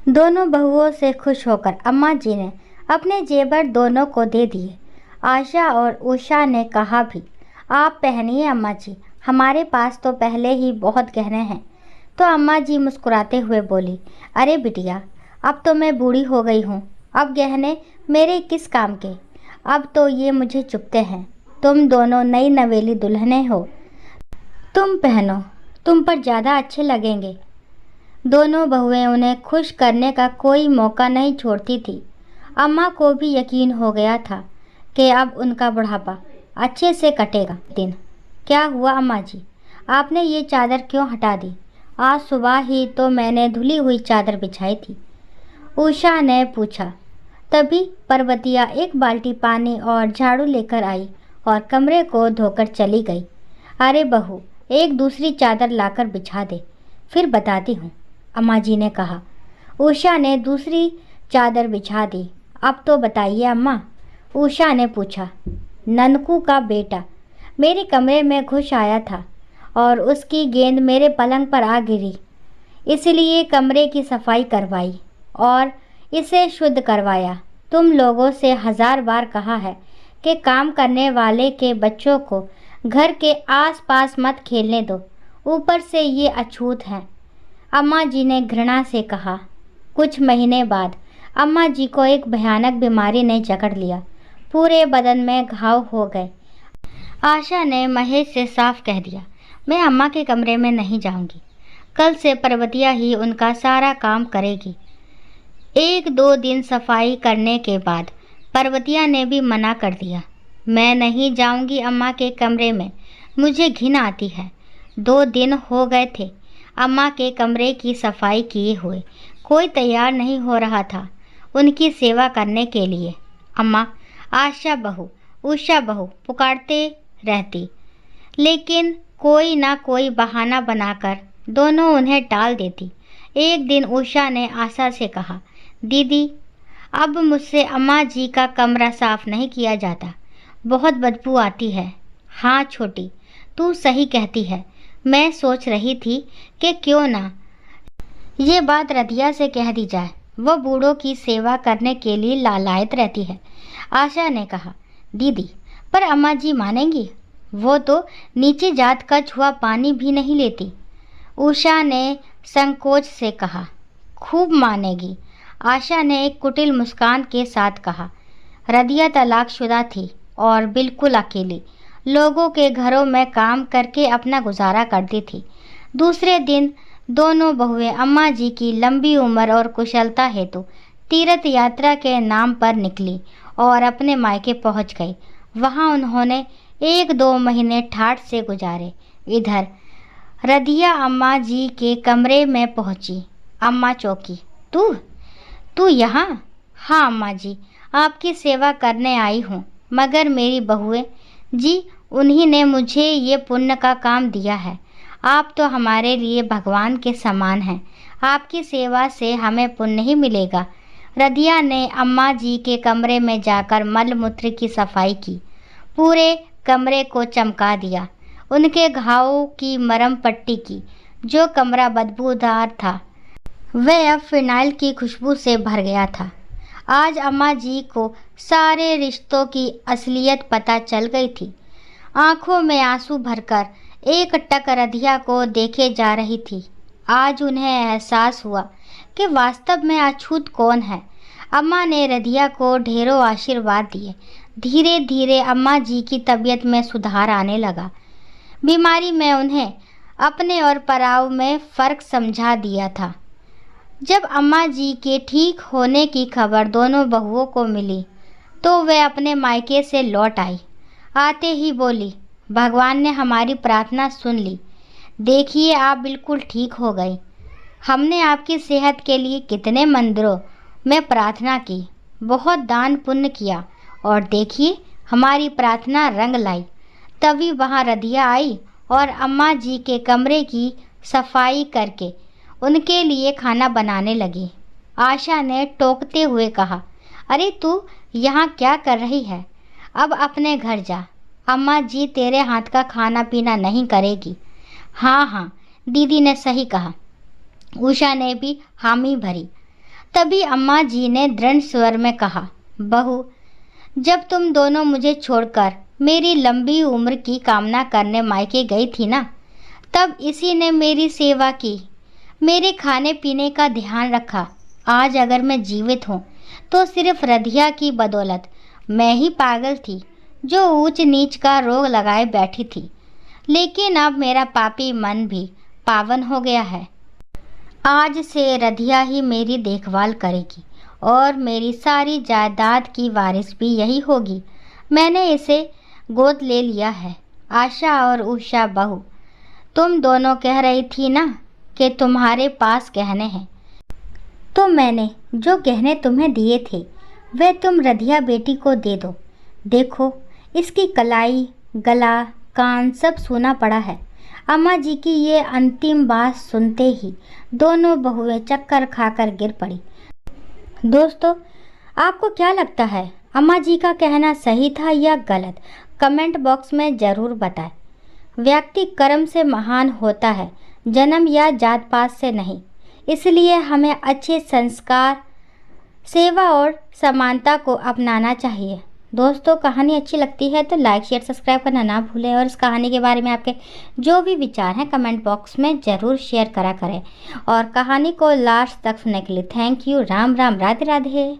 दोनों बहुओं से खुश होकर अम्मा जी ने अपने जेवर दोनों को दे दिए। आशा और उषा ने कहा भी, आप पहनिए अम्मा जी, हमारे पास तो पहले ही बहुत गहने हैं। तो अम्मा जी मुस्कुराते हुए बोली, अरे बिटिया, अब तो मैं बूढ़ी हो गई हूँ, अब गहने मेरे किस काम के, अब तो ये मुझे चुभते हैं। तुम दोनों नई नवेली दुल्हनें हो, तुम पहनो, तुम पर ज़्यादा अच्छे लगेंगे। दोनों बहुएं उन्हें खुश करने का कोई मौका नहीं छोड़ती थी। अम्मा को भी यकीन हो गया था कि अब उनका बुढ़ापा अच्छे से कटेगा। दिन क्या हुआ अम्मा जी, आपने ये चादर क्यों हटा दी? आज सुबह ही तो मैंने धुली हुई चादर बिछाई थी, उषा ने पूछा। तभी पर्वतिया एक बाल्टी पानी और झाड़ू लेकर आई और कमरे को धोकर चली गई। अरे बहू, एक दूसरी चादर लाकर बिछा दे, फिर बताती हूँ, अम्मा जी ने कहा। उषा ने दूसरी चादर बिछा दी। अब तो बताइए अम्मा, उषा ने पूछा। ननकू का बेटा मेरे कमरे में घुस आया था और उसकी गेंद मेरे पलंग पर आ गिरी, इसलिए कमरे की सफाई करवाई और इसे शुद्ध करवाया। तुम लोगों से 1000 बार कहा है कि काम करने वाले के बच्चों को घर के आसपास मत खेलने दो, ऊपर से ये अछूत हैं, अम्मा जी ने घृणा से कहा। कुछ महीने बाद अम्मा जी को एक भयानक बीमारी ने जकड़ लिया। पूरे बदन में घाव हो गए। आशा ने महेश से साफ कह दिया, मैं अम्मा के कमरे में नहीं जाऊंगी। कल से पर्वतिया ही उनका सारा काम करेगी। 1-2 दिन सफाई करने के बाद पर्वतिया ने भी मना कर दिया, मैं नहीं जाऊंगी अम्मा के कमरे में, मुझे घिन आती है। 2 दिन हो गए थे अम्मा के कमरे की सफाई किए हुए, कोई तैयार नहीं हो रहा था उनकी सेवा करने के लिए। अम्मा, आशा बहू, उषा बहू पुकारते रहती, लेकिन कोई ना कोई बहाना बनाकर दोनों उन्हें टाल देती। एक दिन उषा ने आशा से कहा, दीदी, अब मुझसे अम्मा जी का कमरा साफ नहीं किया जाता, बहुत बदबू आती है। हाँ छोटी, तू सही कहती है, मैं सोच रही थी कि क्यों ना ये बात रधिया से कह दी जाए, वो बूढ़ों की सेवा करने के लिए लालायत रहती है। आशा ने कहा, दीदी, पर अम्मा जी मानेंगी? वो तो नीचे जात का छुआ पानी भी नहीं लेती। उषा ने संकोच से कहा, खूब मानेगी। आशा ने एक कुटिल मुस्कान के साथ कहा। रदिया तलाकशुदा थी और बिल्कुल अकेली लोगों के घरों में काम करके अपना गुजारा करती थी। दूसरे दिन दोनों बहुएं अम्मा जी की लंबी उम्र और कुशलता हेतु तीर्थ यात्रा के नाम पर निकली और अपने मायके पहुंच गई। वहां उन्होंने 1-2 महीने ठाठ से गुजारे। इधर रधिया अम्मा जी के कमरे में पहुंची। अम्मा चौंकी, तू तू यहाँ? हाँ अम्मा जी, आपकी सेवा करने आई हूँ, मगर मेरी बहुएं जी, उन्हीं ने मुझे ये पुण्य का काम दिया है। आप तो हमारे लिए भगवान के समान हैं, आपकी सेवा से हमें पुण्य ही मिलेगा। रधिया ने अम्मा जी के कमरे में जाकर मल मूत्र की सफाई की, पूरे कमरे को चमका दिया, उनके घावों की मरहम पट्टी की। जो कमरा बदबूदार था वह अब फिनाइल की खुशबू से भर गया था। आज अम्मा जी को सारे रिश्तों की असलियत पता चल गई थी। आंखों में आंसू भरकर एक टक रधिया को देखे जा रही थी। आज उन्हें एहसास हुआ कि वास्तव में अछूत कौन है। अम्मा ने रधिया को ढेरों आशीर्वाद दिए। धीरे धीरे अम्मा जी की तबीयत में सुधार आने लगा। बीमारी में उन्हें अपने और पराव में फ़र्क समझा दिया था। जब अम्मा जी के ठीक होने की खबर दोनों बहुओं को मिली तो वे अपने मायके से लौट आई। आते ही बोली, भगवान ने हमारी प्रार्थना सुन ली, देखिए आप बिल्कुल ठीक हो गई। हमने आपकी सेहत के लिए कितने मंदिरों में प्रार्थना की, बहुत दान पुण्य किया, और देखिए हमारी प्रार्थना रंग लाई। तभी वहाँ रधिया आई और अम्मा जी के कमरे की सफाई करके उनके लिए खाना बनाने लगी। आशा ने टोकते हुए कहा, अरे तू यहाँ क्या कर रही है? अब अपने घर जा, अम्मा जी तेरे हाथ का खाना पीना नहीं करेगी। हाँ हाँ, दीदी ने सही कहा। उषा ने भी हामी भरी। तभी अम्मा जी ने दृढ़ स्वर में कहा, बहू, जब तुम दोनों मुझे छोड़कर मेरी लंबी उम्र की कामना करने मायके गई थी ना, तब इसी ने मेरी सेवा की, मेरे खाने पीने का ध्यान रखा। आज अगर मैं जीवित हूँ तो सिर्फ रधिया की बदौलत। मैं ही पागल थी जो ऊंच नीच का रोग लगाए बैठी थी, लेकिन अब मेरा पापी मन भी पावन हो गया है। आज से रधिया ही मेरी देखभाल करेगी और मेरी सारी जायदाद की वारिस भी यही होगी। मैंने इसे गोद ले लिया है। आशा और उषा बहू, तुम दोनों कह रही थी ना कि तुम्हारे पास गहने हैं, तो मैंने जो गहने तुम्हें दिए थे वे तुम रधिया बेटी को दे दो। देखो, इसकी कलाई, गला, कान सब सोना पड़ा है। अम्मा जी की ये अंतिम बात सुनते ही दोनों बहुएं चक्कर खाकर गिर पड़ी। दोस्तों, आपको क्या लगता है, अम्मा जी का कहना सही था या गलत? कमेंट बॉक्स में ज़रूर बताएं। व्यक्ति कर्म से महान होता है, जन्म या जात पात से नहीं। इसलिए हमें अच्छे संस्कार, सेवा और समानता को अपनाना चाहिए। दोस्तों, कहानी अच्छी लगती है तो लाइक शेयर सब्सक्राइब करना ना भूलें और इस कहानी के बारे में आपके जो भी विचार हैं कमेंट बॉक्स में ज़रूर शेयर करा करें। और कहानी को लास्ट तक सुनने के लिए थैंक यू। राम राम, राधे राधे।